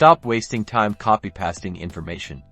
Stop wasting time copy-pasting information.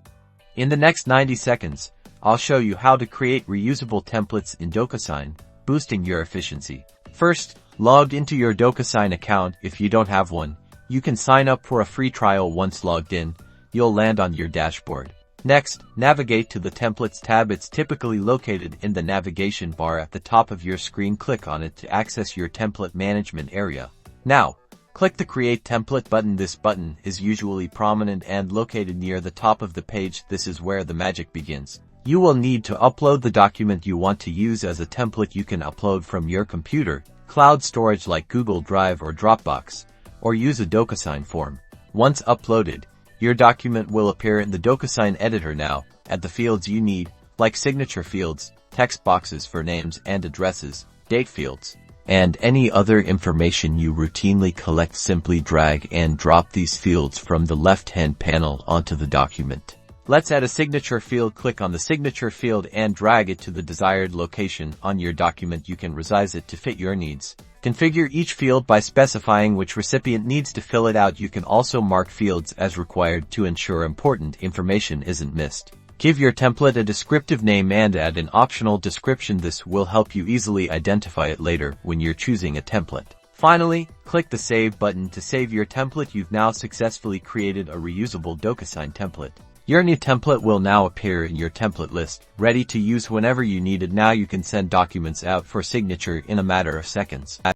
In the next 90 seconds, I'll show you how to create reusable templates in Docusign, boosting your efficiency. First, log into your Docusign account. If you don't have one, you can sign up for a free trial. Once logged in, you'll land on your dashboard. Next, navigate to the Templates tab. It's typically located in the navigation bar at the top of your screen. Click on it to access your template management area. Now, click the Create Template button. This button is usually prominent and located near the top of the page. This is where the magic begins. You will need to upload the document you want to use as a template. You can upload from your computer, cloud storage like Google Drive or Dropbox, or use a Docusign form. Once uploaded, your document will appear in the Docusign editor. Now, add the fields you need, like signature fields, text boxes for names and addresses, date fields, and any other information you routinely collect. Simply drag and drop these fields from the left-hand panel onto the document. Let's add a signature field. Click on the signature field and drag it to the desired location on your document. You can resize it to fit your needs. Configure each field by specifying which recipient needs to fill it out. You can also mark fields as required to ensure important information isn't missed. Give your template a descriptive name and add an optional description. This will help you easily identify it later when you're choosing a template. Finally, click the Save button to save your template. You've now successfully created a reusable Docusign template. Your new template will now appear in your template list, ready to use whenever you need it. Now you can send documents out for signature in a matter of seconds.